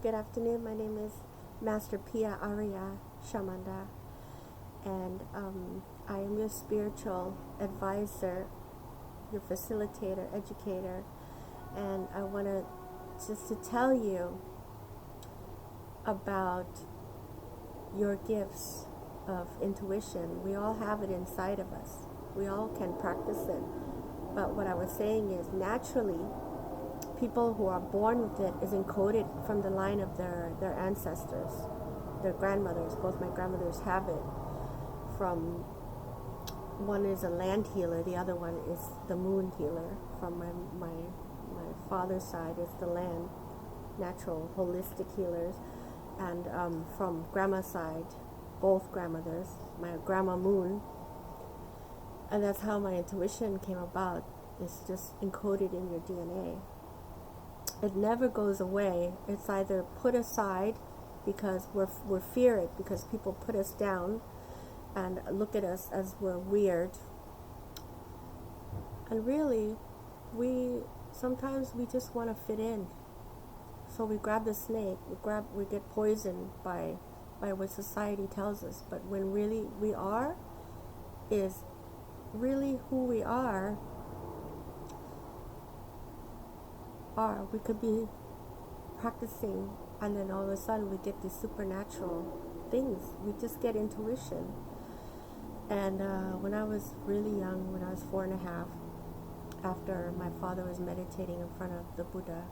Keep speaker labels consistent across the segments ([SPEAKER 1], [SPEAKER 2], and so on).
[SPEAKER 1] Good afternoon. My name is Master Pia Arya Shamanda, and I am your spiritual advisor, your facilitator, educator, and I want to just to tell you about your gifts of intuition. We all have it inside of us. We all can practice it. But what I was saying is naturally, people who are born with it is encoded from the line of their ancestors, their grandmothers. Both my grandmothers have it. From one is a land healer, the other one is the moon healer. From my father's side is the land, natural, holistic healers. And from grandma's side, both grandmothers, my grandma moon. And that's how my intuition came about. It's just encoded in your DNA. It never goes away. It's either put aside because we fear it, because people put us down and look at us as we're weird. And really, sometimes we just want to fit in. So we grab the snake, we get poisoned by what society tells us. But when really we are, is really who we are, we could be practicing, and then all of a sudden we get these supernatural things. We just get intuition. And when I was really young, when I was 4.5, after my father was meditating in front of the Buddha,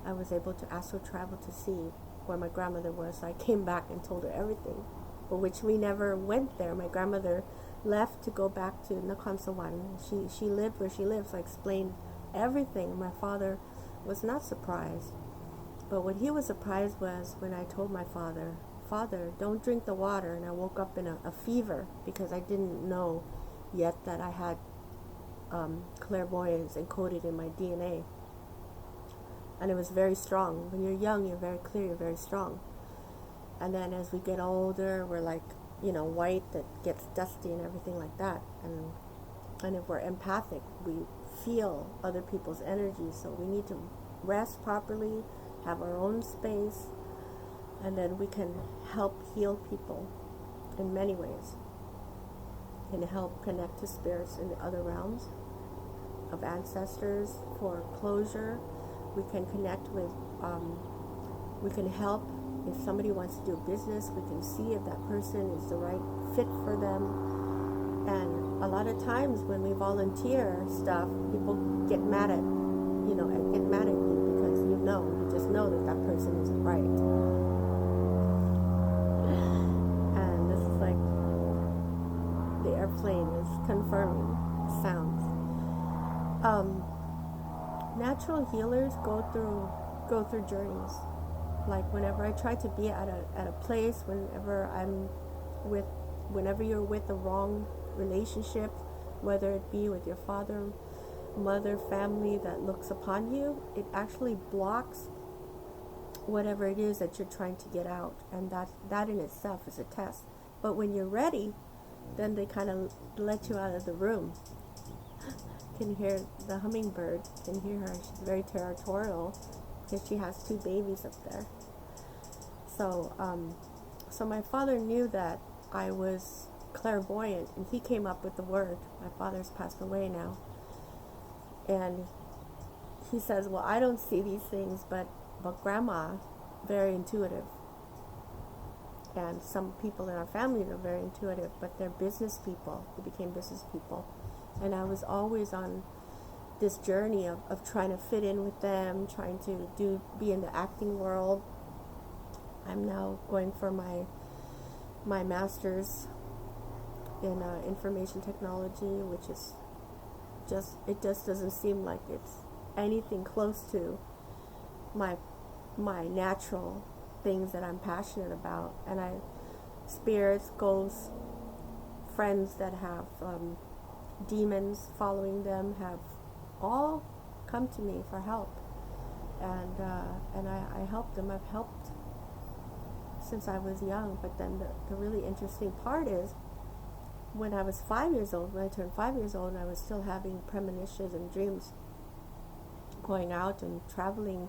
[SPEAKER 1] I was able to astral travel to see where my grandmother was. So I came back and told her everything, but which we never went there. My grandmother left to go back to Nakhon Sawan. She lived where she lived, so I explained everything. My father was not surprised, but what he was surprised was when I told my father, don't drink the water. And I woke up in a fever because I didn't know yet that I had clairvoyance encoded in my DNA, and it was very strong. When you're young, you're very clear, you're very strong. And then as we get older, we're like, white that gets dusty and everything like that. And if we're empathic, we feel other people's energy. So we need to rest properly, have our own space, and then we can help heal people in many ways. We can help connect to spirits in the other realms of ancestors for closure. We can connect with, we can help if somebody wants to do business. We can see if that person is the right fit for them. And a lot of times when we volunteer stuff, people get mad at, get mad at you because you just know that person isn't right. And this is like the airplane is confirming sounds. Natural healers go through journeys. Like whenever I try to be at a place, whenever you're with the wrong relationship, whether it be with your father, mother, family that looks upon you, it actually blocks whatever it is that you're trying to get out, and that in itself is a test. But when you're ready, then they kind of let you out of the room. Can hear the hummingbird, can hear her. She's very territorial because she has 2 babies up there. So my father knew that I was clairvoyant, and he came up with the word. My father's passed away now. And he says, well, I don't see these things, but grandma, very intuitive. And some people in our family are very intuitive, but they're business people. They became business people. And I was always on this journey of trying to fit in with them, trying to be in the acting world. I'm now going for my master's in information technology, which is it just doesn't seem like it's anything close to my natural things that I'm passionate about. And spirits, ghosts, friends that have demons following them have all come to me for help, and I help them. I've helped since I was young. But then the really interesting part is when I was 5 years old, when I turned 5 years old, and I was still having premonitions and dreams, going out and traveling,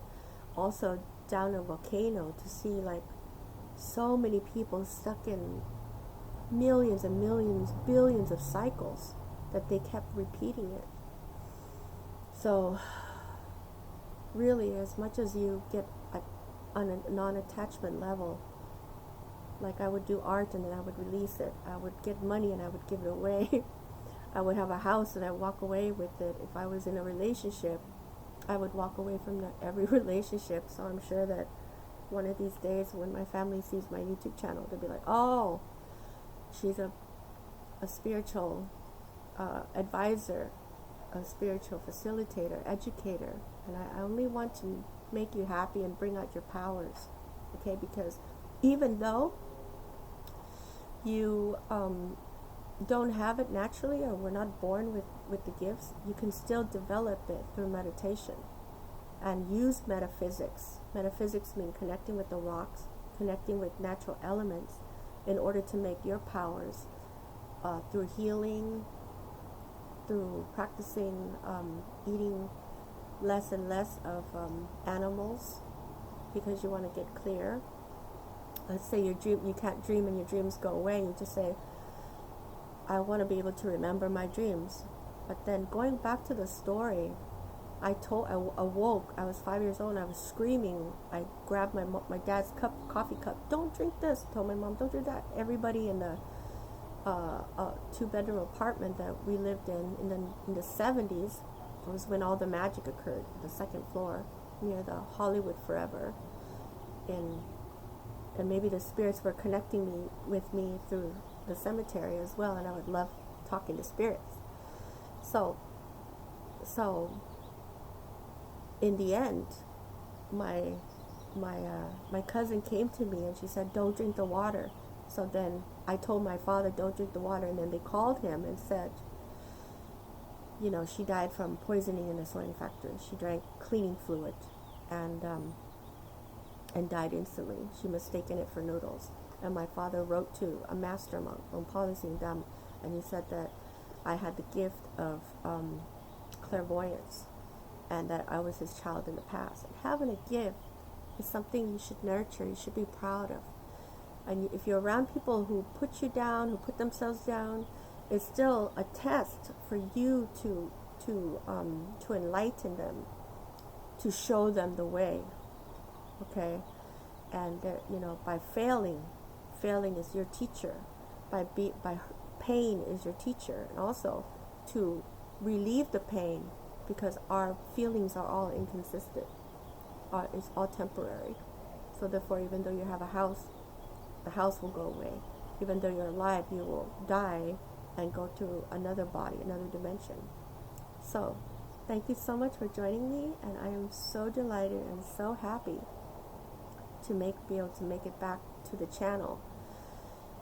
[SPEAKER 1] also down a volcano to see like so many people stuck in millions and millions, billions of cycles that they kept repeating it. So really, as much as you get on a non-attachment level, like I would do art and then I would release it. I would get money and I would give it away. I would have a house and I'd walk away with it. If I was in a relationship, I would walk away from every relationship. So I'm sure that one of these days when my family sees my YouTube channel, they'll be like, oh, she's a spiritual advisor, a spiritual facilitator, educator. And I only want to make you happy and bring out your powers. Okay, because even though you don't have it naturally, or we're not born with the gifts, you can still develop it through meditation and use metaphysics. Metaphysics mean connecting with the rocks, connecting with natural elements in order to make your powers through healing, through practicing eating less and less of animals, because you want to get clear. Let's say you can't dream and your dreams go away. You just say, I want to be able to remember my dreams. But then going back to the story, I awoke. I was 5 years old and I was screaming. I grabbed my dad's coffee cup. Don't drink this. Told my mom, don't do that. Everybody in the 2-bedroom apartment that we lived in the 70s was when all the magic occurred. The second floor near the Hollywood Forever, and maybe the spirits were connecting with me through the cemetery as well, and I would love talking to spirits. So in the end, my cousin came to me and she said, don't drink the water. So then I told my father, don't drink the water, and then they called him and said, she died from poisoning in a sewing factory. She drank cleaning fluid and died instantly. She mistaken it for noodles. And my father wrote to a master monk from Polisingdam, and he said that I had the gift of clairvoyance, and that I was his child in the past. And having a gift is something you should nurture, you should be proud of. And if you're around people who put you down, who put themselves down, it's still a test for you to enlighten them, to show them the way. Okay, and by failing is your teacher. By pain is your teacher, and also to relieve the pain, because our feelings are all inconsistent. It's all temporary. So therefore, even though you have a house, the house will go away. Even though you're alive, you will die and go to another body, another dimension. So, thank you so much for joining me, and I am so delighted and so happy to be able to make it back to the channel.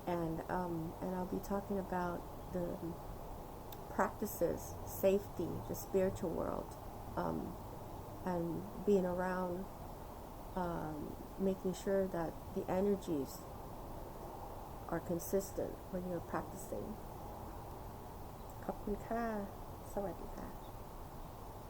[SPEAKER 1] And I'll be talking about the practices, safety, the spiritual world, and being around, making sure that the energies are consistent when you're practicing. ขอบคุณค่ะ สวัสดีค่ะ